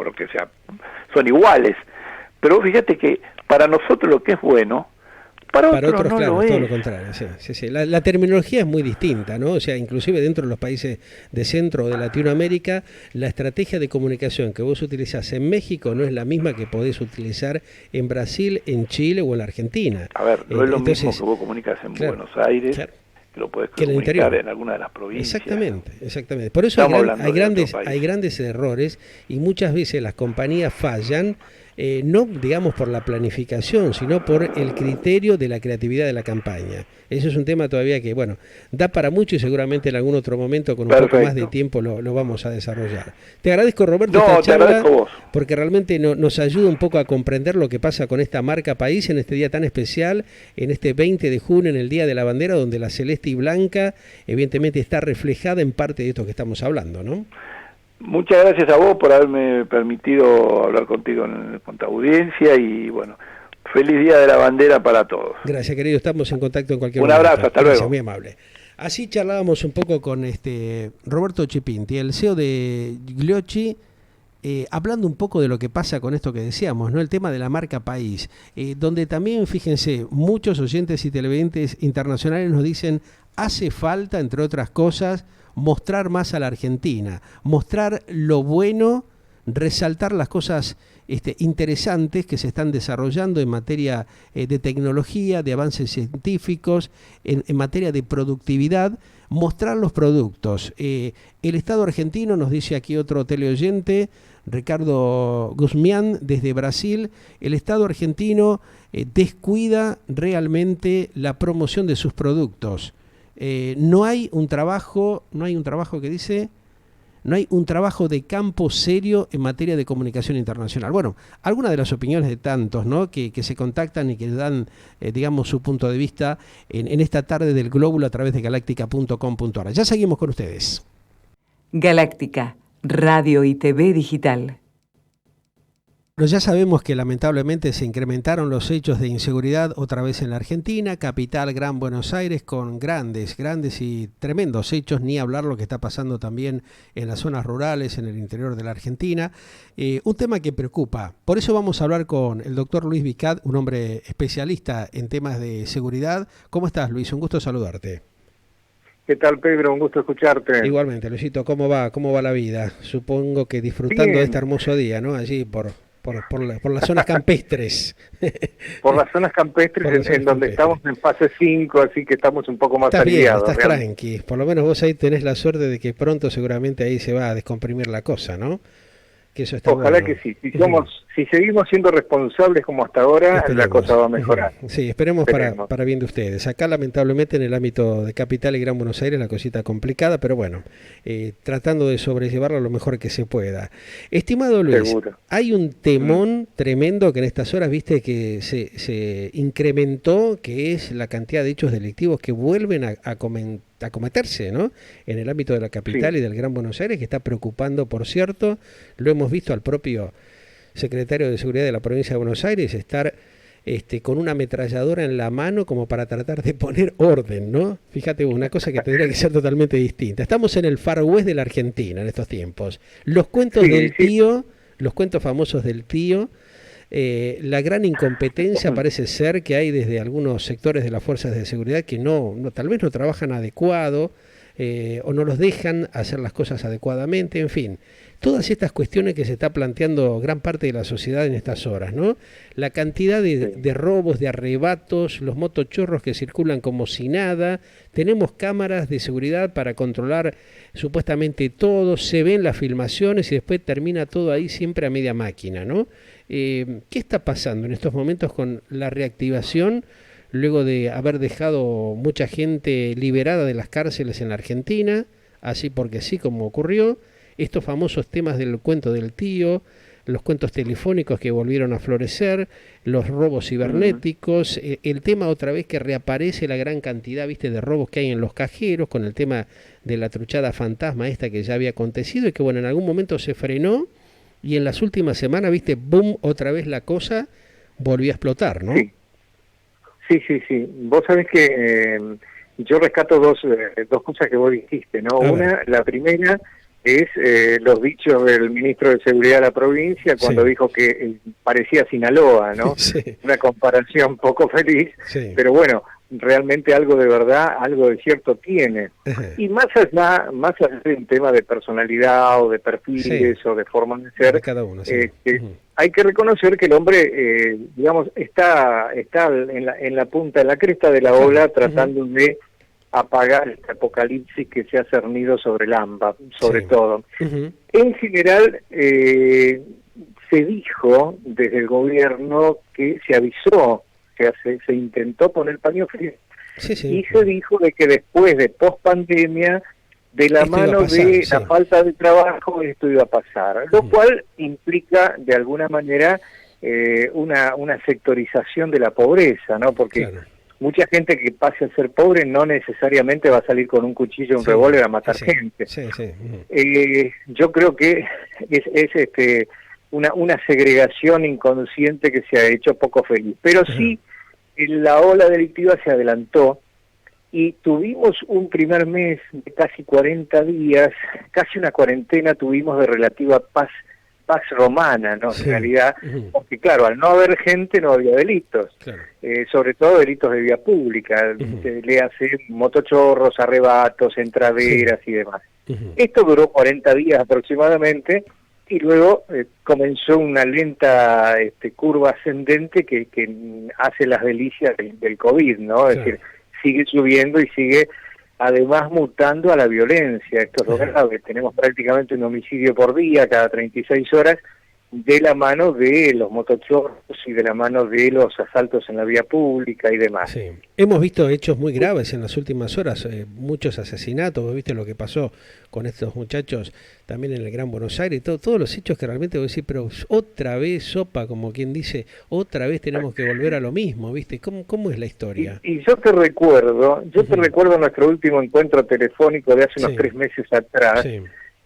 lo que sea, son iguales. Pero vos fíjate que para nosotros lo que es bueno, para otros no claro, lo es todo es. lo contrario. Sí. La terminología es muy distinta, ¿no? O sea, inclusive dentro de los países de Centro o de Latinoamérica, la estrategia de comunicación que vos utilizás en México no es la misma que podés utilizar en Brasil, en Chile o en la Argentina. A ver, no es lo Entonces, mismo que vos comunicas en claro, Buenos Aires, claro, que lo podés que en el comunicar interior. en alguna de las provincias. Exactamente. Por eso hay grandes errores y muchas veces las compañías fallan, no digamos por la planificación, sino por el criterio de la creatividad de la campaña. Eso es un tema todavía que, bueno, da para mucho y seguramente en algún otro momento con un poco más de tiempo lo vamos a desarrollar. Te agradezco, Roberto, esta charla, te agradezco vos. porque realmente nos ayuda un poco a comprender lo que pasa con esta marca país en este día tan especial, en este 20 de junio, en el Día de la Bandera, donde la celeste y blanca evidentemente está reflejada en parte de esto que estamos hablando, ¿no? Muchas gracias a vos por haberme permitido hablar contigo con tu audiencia y bueno, feliz Día de la Bandera para todos. Gracias, querido, estamos en contacto en cualquier Un momento. abrazo, hasta Gracias, luego. muy amable. Así charlábamos un poco con Roberto Chipinti, el CEO de Gliochi, hablando un poco de lo que pasa con esto que decíamos, ¿no? El tema de la marca país, donde también, fíjense, muchos oyentes y televidentes internacionales nos dicen, hace falta, entre otras cosas, mostrar más a la Argentina, mostrar lo bueno, resaltar las cosas interesantes que se están desarrollando en materia de tecnología, de avances científicos, en materia de productividad, mostrar los productos. El Estado argentino, nos dice aquí otro teleoyente, Ricardo Guzmián, desde Brasil, el Estado argentino descuida realmente la promoción de sus productos. No hay un trabajo que dice, no hay un trabajo de campo serio en materia de comunicación internacional. Bueno, algunas de las opiniones de tantos, ¿no?, que se contactan y que dan, digamos, su punto de vista en esta tarde del Glóbulo a través de galáctica.com.ar. Ya seguimos con ustedes. Galáctica, radio y TV digital. Pero ya sabemos que lamentablemente se incrementaron los hechos de inseguridad otra vez en la Argentina, capital Gran Buenos Aires, con grandes y tremendos hechos, ni hablar lo que está pasando también en las zonas rurales, en el interior de la Argentina. Un tema que preocupa. Por eso vamos a hablar con el doctor Luis Vicat, un hombre especialista en temas de seguridad. ¿Cómo estás, Luis? Un gusto saludarte. ¿Qué tal, Pedro? Un gusto escucharte. Igualmente, Luisito, ¿cómo va la vida? Supongo que disfrutando Bien. de este hermoso día, ¿no? Allí por las zonas campestres. Por las zonas campestres, en donde estamos en fase 5, así que estamos un poco más aliviados. Estás tranqui. Por lo menos vos ahí tenés la suerte de que pronto seguramente ahí se va a descomprimir la cosa, ¿no? Que eso está Ojalá bueno. que sí. Si seguimos siendo responsables como hasta ahora, la cosa va a mejorar. Sí, esperemos. Para bien de ustedes. Acá lamentablemente en el ámbito de Capital y Gran Buenos Aires la cosita complicada, pero bueno, tratando de sobrellevarlo lo mejor que se pueda. Estimado Luis, Seguro. hay un temón tremendo que en estas horas, viste, que se incrementó, que es la cantidad de hechos delictivos que vuelven a cometerse, ¿no?, en el ámbito de la capital y del Gran Buenos Aires, que está preocupando, por cierto. Lo hemos visto al propio secretario de Seguridad de la provincia de Buenos Aires estar con una ametralladora en la mano como para tratar de poner orden, ¿no? Fíjate, una cosa que tendría que ser totalmente distinta. Estamos en el Far West de la Argentina en estos tiempos. Los cuentos del tío, los cuentos famosos del tío, la gran incompetencia parece ser que hay desde algunos sectores de las fuerzas de seguridad que tal vez no trabajan adecuado, o no los dejan hacer las cosas adecuadamente, en fin. Todas estas cuestiones que se está planteando gran parte de la sociedad en estas horas, ¿no? La cantidad de robos, de arrebatos, los motochorros que circulan como si nada. Tenemos cámaras de seguridad para controlar supuestamente todo, se ven las filmaciones y después termina todo ahí siempre a media máquina, ¿no? ¿Qué está pasando en estos momentos con la reactivación luego de haber dejado mucha gente liberada de las cárceles en la Argentina, así porque sí, como ocurrió? Estos famosos temas del cuento del tío, los cuentos telefónicos que volvieron a florecer, los robos cibernéticos, el tema otra vez que reaparece la gran cantidad, viste, de robos que hay en los cajeros, con el tema de la truchada fantasma esta que ya había acontecido y que, bueno, en algún momento se frenó y en las últimas semanas, viste, boom, otra vez la cosa volvió a explotar, ¿no? Sí. Sí, sí, sí. Vos sabés que yo rescato dos cosas que vos dijiste, ¿no? Una, la primera es los dichos del ministro de Seguridad de la provincia cuando dijo que parecía Sinaloa, ¿no? Sí. Una comparación poco feliz, pero bueno, realmente algo de verdad, algo de cierto tiene. Y más allá de un tema de personalidad o de perfiles o de forma de ser, de cada uno, hay que reconocer que el hombre, digamos, está en la punta, en la cresta de la ola, tratando de apagar este apocalipsis que se ha cernido sobre el AMBA, sobre todo. En general, se dijo desde el gobierno que se avisó, que se intentó poner paño frío, y se dijo de que después de post-pandemia, de la mano de la falta de trabajo, esto iba a pasar, lo cual implica de alguna manera una sectorización de la pobreza, ¿no? Porque mucha gente que pase a ser pobre no necesariamente va a salir con un cuchillo o un revólver a matar gente. Yo creo que es una segregación inconsciente que se ha hecho poco feliz, pero sí la ola delictiva se adelantó y tuvimos un primer mes de casi 40 días, casi una cuarentena tuvimos de relativa paz romana, ¿no? En realidad, porque claro, al no haber gente no había delitos, sobre todo delitos de vía pública, le hace motochorros, arrebatos, entraderas y demás. Esto duró 40 días aproximadamente y luego comenzó una lenta curva ascendente que hace las delicias del COVID, ¿no? Es decir, sigue subiendo y sigue además mutando a la violencia. Esto es lo grave. Tenemos prácticamente un homicidio por día cada 36 horas de la mano de los motochorros y de la mano de los asaltos en la vía pública y demás. Sí. Hemos visto hechos muy graves en las últimas horas, muchos asesinatos. ¿Vos viste lo que pasó con estos muchachos también en el Gran Buenos Aires? Todos los hechos que realmente vos decís, pero otra vez sopa, como quien dice, otra vez tenemos que volver a lo mismo, ¿viste? ¿Cómo es la historia? Y yo te recuerdo, nuestro último encuentro telefónico de hace unos 3 meses atrás,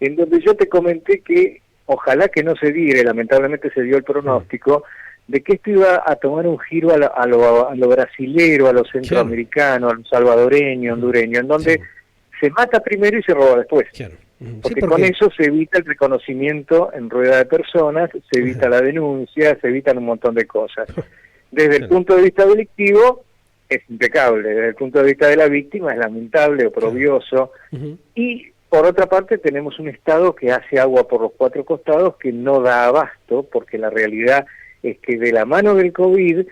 en donde yo te comenté que ojalá que no se diera, lamentablemente se dio el pronóstico, de que esto iba a tomar un giro a lo brasilero, a lo centroamericano, a lo salvadoreño, hondureño, en donde se mata primero y se roba después. Porque con eso se evita el reconocimiento en rueda de personas, se evita la denuncia, se evitan un montón de cosas. Desde el punto de vista delictivo es impecable, desde el punto de vista de la víctima es lamentable, oprobioso, y por otra parte tenemos un Estado que hace agua por los 4 costados, que no da abasto, porque la realidad es que de la mano del COVID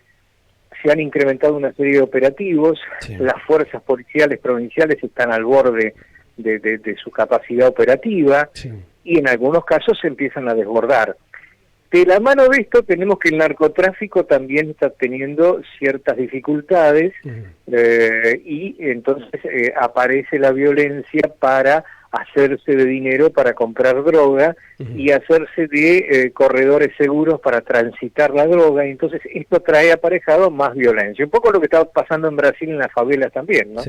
se han incrementado una serie de operativos, las fuerzas policiales provinciales están al borde de su capacidad operativa, y en algunos casos se empiezan a desbordar. De la mano de esto tenemos que el narcotráfico también está teniendo ciertas dificultades, y entonces aparece la violencia para hacerse de dinero para comprar droga y hacerse de corredores seguros para transitar la droga, y entonces esto trae aparejado más violencia. Un poco lo que está pasando en Brasil en las favelas también, ¿no?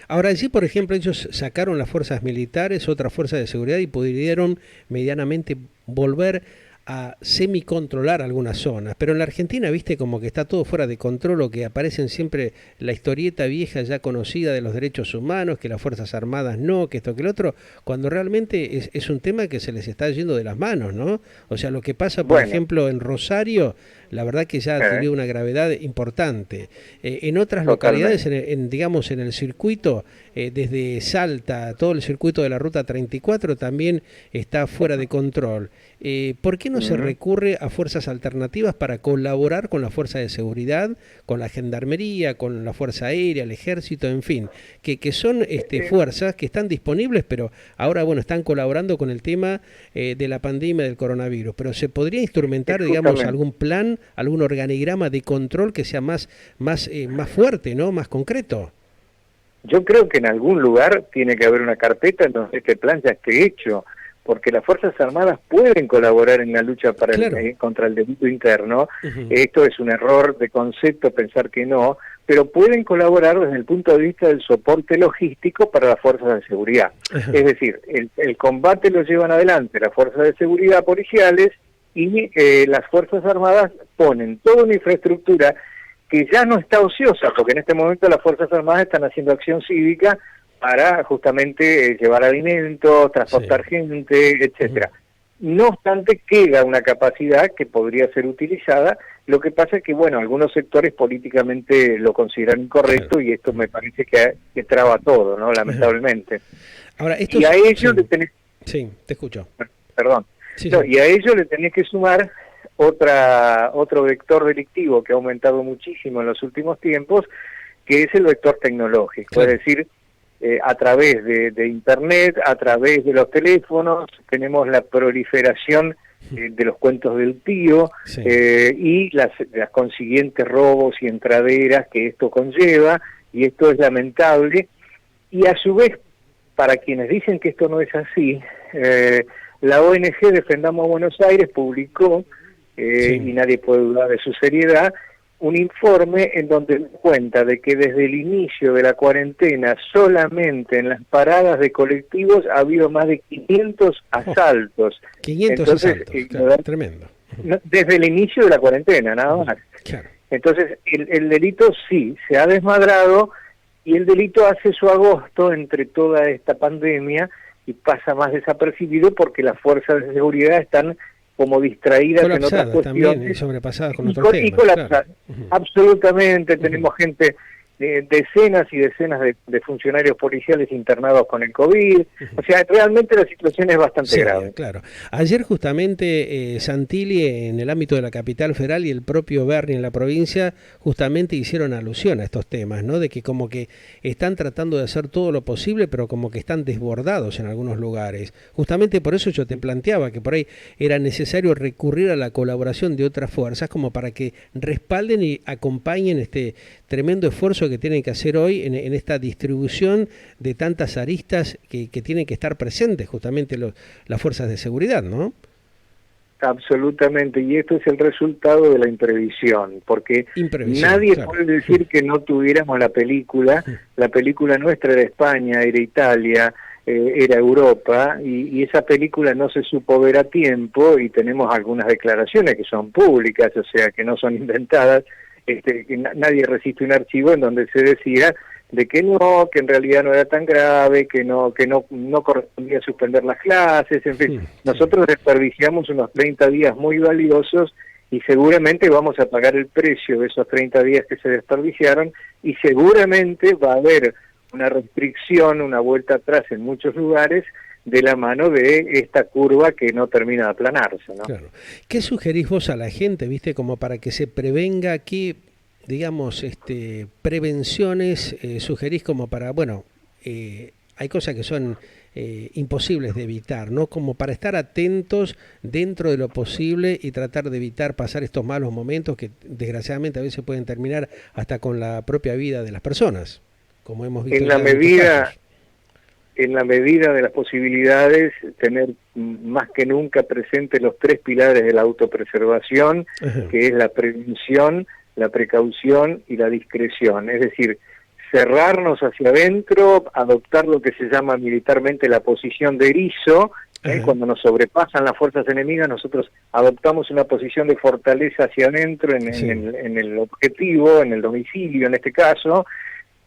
Ahora, allí, por ejemplo, ellos sacaron las fuerzas militares, otras fuerzas de seguridad, y pudieron medianamente volver a semicontrolar algunas zonas, pero en la Argentina, viste, como que está todo fuera de control, o que aparecen siempre la historieta vieja ya conocida de los derechos humanos, que las Fuerzas Armadas no, que esto, que el otro, cuando realmente es un tema que se les está yendo de las manos, ¿no? O sea, lo que pasa, por ejemplo, en Rosario, la verdad que ya ha tenido una gravedad importante. En otras localidades, digamos, en el circuito, desde Salta, todo el circuito de la Ruta 34 también está fuera de control. ¿Por qué no se recurre a fuerzas alternativas para colaborar con la fuerza de seguridad, con la gendarmería, con la Fuerza Aérea, el Ejército, en fin, que son fuerzas que están disponibles, pero ahora, bueno, están colaborando con el tema de la pandemia del coronavirus? Pero se podría instrumentar, digamos, algún plan, algún organigrama de control que sea más fuerte, ¿no? Más concreto. Yo creo que en algún lugar tiene que haber una carpeta en donde este plan ya esté hecho, porque las Fuerzas Armadas pueden colaborar en la lucha contra el delito interno. Esto es un error de concepto pensar que no, pero pueden colaborar desde el punto de vista del soporte logístico para las fuerzas de seguridad. Es decir, el combate lo llevan adelante las fuerzas de seguridad policiales, y las Fuerzas Armadas ponen toda una infraestructura que ya no está ociosa, porque en este momento las Fuerzas Armadas están haciendo acción cívica para justamente llevar alimentos, transportar gente, etcétera. No obstante, queda una capacidad que podría ser utilizada. Lo que pasa es que, bueno, algunos sectores políticamente lo consideran incorrecto y esto me parece que traba todo, ¿no? Lamentablemente. Ahora, esto y a ello le tenés... Sí, te escucho. Perdón. Sí, no, sí. Y a ello le tenés que sumar otro vector delictivo que ha aumentado muchísimo en los últimos tiempos, que es el vector tecnológico. Claro. Es decir, a través de Internet, a través de los teléfonos, tenemos la proliferación de los cuentos del tío, Sí. Y las consiguientes robos y entraderas que esto conlleva, y esto es lamentable. Y a su vez, para quienes dicen que esto no es así, la ONG Defendamos Buenos Aires publicó, Sí. y nadie puede dudar de su seriedad, un informe en donde cuenta de que desde el inicio de la cuarentena solamente en las paradas de colectivos ha habido más de 500 asaltos. 500 Entonces, asaltos, claro, tremendo. desde el inicio de la cuarentena, nada más. Claro. Entonces, el delito sí, se ha desmadrado, y el delito hace su agosto entre toda esta pandemia y pasa más desapercibido porque las fuerzas de seguridad están como distraídas en otras Colapsadas cuestiones. también, y sobrepasadas con Y otros temas. colapsadas. Claro. Absolutamente, tenemos gente, decenas y decenas de funcionarios policiales internados con el COVID. O sea, realmente la situación es bastante Sí, grave. claro. Ayer justamente Santilli en el ámbito de la capital federal y el propio Berni en la provincia justamente hicieron alusión a estos temas, ¿no? De que como que están tratando de hacer todo lo posible, pero como que están desbordados en algunos lugares. Justamente por eso yo te planteaba que por ahí era necesario recurrir a la colaboración de otras fuerzas como para que respalden y acompañen este tremendo esfuerzo que tienen que hacer hoy en esta distribución de tantas aristas que tienen que estar presentes justamente las fuerzas de seguridad, ¿no? Absolutamente, y esto es el resultado de la imprevisión, porque nadie claro. puede decir que no tuviéramos la película nuestra era España, era Italia, era Europa, y esa película no se supo ver a tiempo, y tenemos algunas declaraciones que son públicas, o sea, que no son inventadas. Que nadie resiste un archivo en donde se decía de que no, que en realidad no era tan grave, que no correspondía suspender las clases, en fin. Sí. Nosotros desperdiciamos unos 30 días muy valiosos y seguramente vamos a pagar el precio de esos 30 días que se desperdiciaron, y seguramente va a haber una restricción, una vuelta atrás en muchos lugares, de la mano de esta curva que no termina de aplanarse, ¿no? Claro. ¿Qué sugerís vos a la gente, viste, como para que se prevenga? ¿Qué, digamos, prevenciones sugerís como para, bueno, hay cosas que son imposibles de evitar, ¿no? Como para estar atentos dentro de lo posible y tratar de evitar pasar estos malos momentos que desgraciadamente a veces pueden terminar hasta con la propia vida de las personas, como hemos visto en la medida de las posibilidades, tener más que nunca presente los 3 pilares de la autopreservación, que es la prevención, la precaución y la discreción. Es decir, cerrarnos hacia adentro, adoptar lo que se llama militarmente la posición de erizo. Cuando nos sobrepasan las fuerzas enemigas, nosotros adoptamos una posición de fortaleza hacia adentro en el objetivo, en el domicilio en este caso,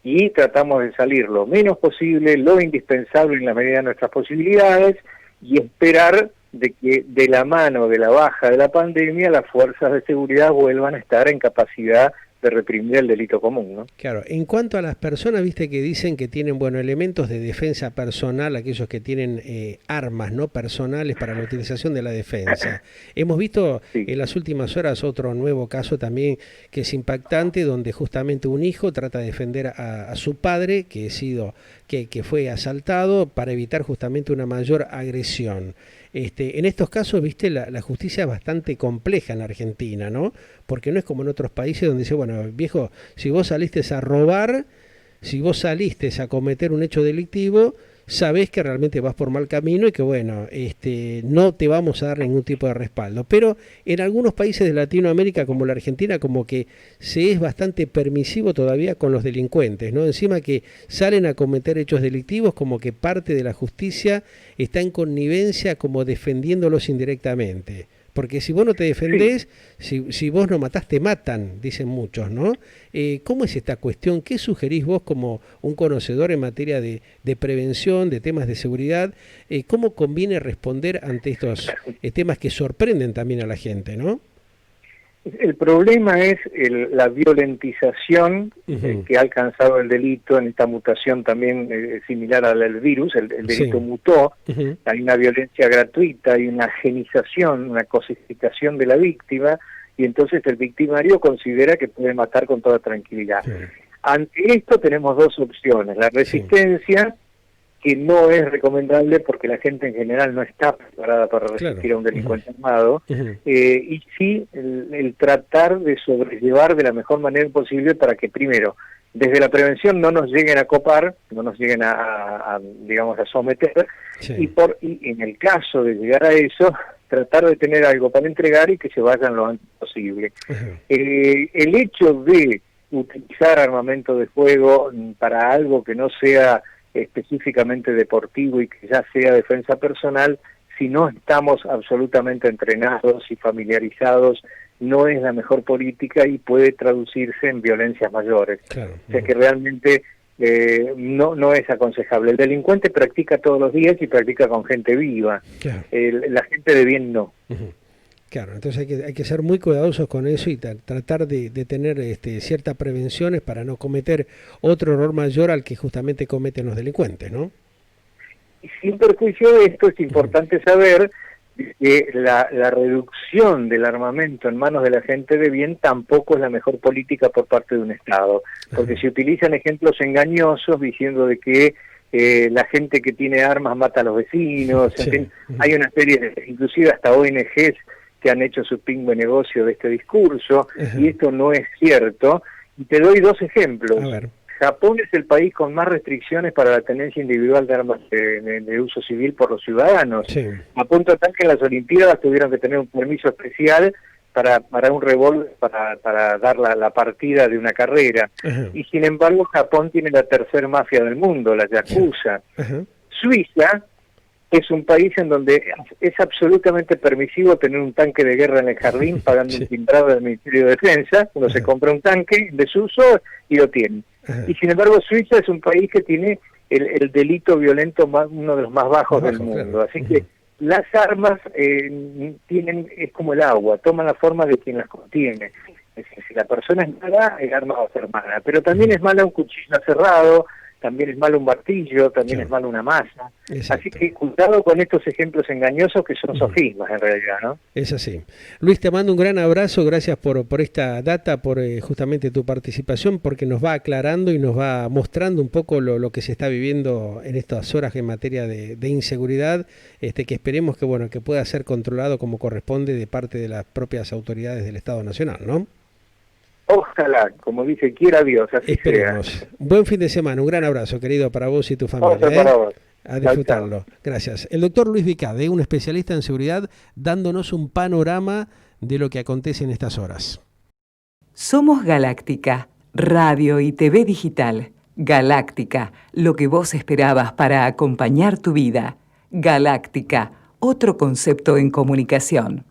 y tratamos de salir lo menos posible, lo indispensable en la medida de nuestras posibilidades, y esperar de que de la mano de la baja de la pandemia las fuerzas de seguridad vuelvan a estar en capacidad de reprimir el delito común, ¿no? Claro, en cuanto a las personas, viste que dicen que tienen, bueno, elementos de defensa personal, aquellos que tienen armas no personales para la utilización de la defensa. Hemos visto en las últimas horas otro nuevo caso también que es impactante, donde justamente un hijo trata de defender a su padre que fue asaltado para evitar justamente una mayor agresión. En estos casos, viste, la justicia es bastante compleja en Argentina, ¿no? Porque no es como en otros países donde dice, bueno, viejo, si vos saliste a robar, si vos saliste a cometer un hecho delictivo, sabés que realmente vas por mal camino y que, bueno, no te vamos a dar ningún tipo de respaldo. Pero en algunos países de Latinoamérica, como la Argentina, como que se es bastante permisivo todavía con los delincuentes, ¿no? Encima que salen a cometer hechos delictivos, como que parte de la justicia está en connivencia, como defendiéndolos indirectamente. Porque si vos no te defendés, si vos no matás, te matan, dicen muchos, ¿no? ¿Cómo es esta cuestión? ¿Qué sugerís vos como un conocedor en materia de prevención, de temas de seguridad? ¿Cómo conviene responder ante estos temas que sorprenden también a la gente, ¿no? El problema es la violentización que ha alcanzado el delito en esta mutación también similar al virus. El delito mutó, hay una violencia gratuita, hay una genización, una cosificación de la víctima, y entonces el victimario considera que puede matar con toda tranquilidad. Ante esto tenemos dos opciones: la resistencia, que no es recomendable porque la gente en general no está preparada para resistir a un delincuente armado, y sí el tratar de sobrellevar de la mejor manera posible para que, primero, desde la prevención no nos lleguen a copar, no nos lleguen digamos, a someter, y en el caso de llegar a eso, tratar de tener algo para entregar y que se vayan lo antes posible. El hecho de utilizar armamento de fuego para algo que no sea específicamente deportivo y que ya sea defensa personal, si no estamos absolutamente entrenados y familiarizados, no es la mejor política y puede traducirse en violencias mayores. O sea que realmente no es aconsejable. El delincuente practica todos los días y practica con gente viva. La gente de bien no. Claro, entonces hay que ser muy cuidadosos con eso y tratar de tener ciertas prevenciones para no cometer otro error mayor al que justamente cometen los delincuentes, ¿no? Y sin perjuicio de esto, es importante saber que la reducción del armamento en manos de la gente de bien tampoco es la mejor política por parte de un Estado, porque se utilizan ejemplos engañosos diciendo de que la gente que tiene armas mata a los vecinos, en fin, hay una serie inclusive hasta ONGs que han hecho su pingüe negocio de este discurso, y esto no es cierto. Y te doy dos ejemplos. Japón es el país con más restricciones para la tenencia individual de armas de uso civil por los ciudadanos. A punto tal que en las Olimpiadas tuvieron que tener un permiso especial para un revólver para dar la partida de una carrera. Y sin embargo Japón tiene la tercer mafia del mundo, la Yakuza. Suiza es un país en donde es absolutamente permisivo tener un tanque de guerra en el jardín pagando un timbrado del Ministerio de Defensa. Uno se compra un tanque en desuso y lo tiene. Y sin embargo Suiza es un país que tiene el delito violento uno de los más bajos del mundo. Así que las armas es como el agua, toman la forma de quien las contiene. Es decir, si la persona es mala, el arma va a ser mala. Pero también es mala un cuchillo aserrado, también es malo un martillo, también es malo una masa. Así que cuidado con estos ejemplos engañosos que son sofismas en realidad, ¿no? Es así. Luis, te mando un gran abrazo, gracias por esta data, por justamente tu participación, porque nos va aclarando y nos va mostrando un poco lo que se está viviendo en estas horas en materia de inseguridad, que esperemos que pueda ser controlado como corresponde de parte de las propias autoridades del Estado Nacional, ¿no? Ojalá, como dice, quiera Dios, así esperemos. Sea. Buen fin de semana, un gran abrazo, querido, para vos y tu familia. Para vos. A disfrutarlo. Gracias. El doctor Luis Vicade, un especialista en seguridad, dándonos un panorama de lo que acontece en estas horas. Somos Galáctica, radio y TV digital. Galáctica, lo que vos esperabas para acompañar tu vida. Galáctica, otro concepto en comunicación.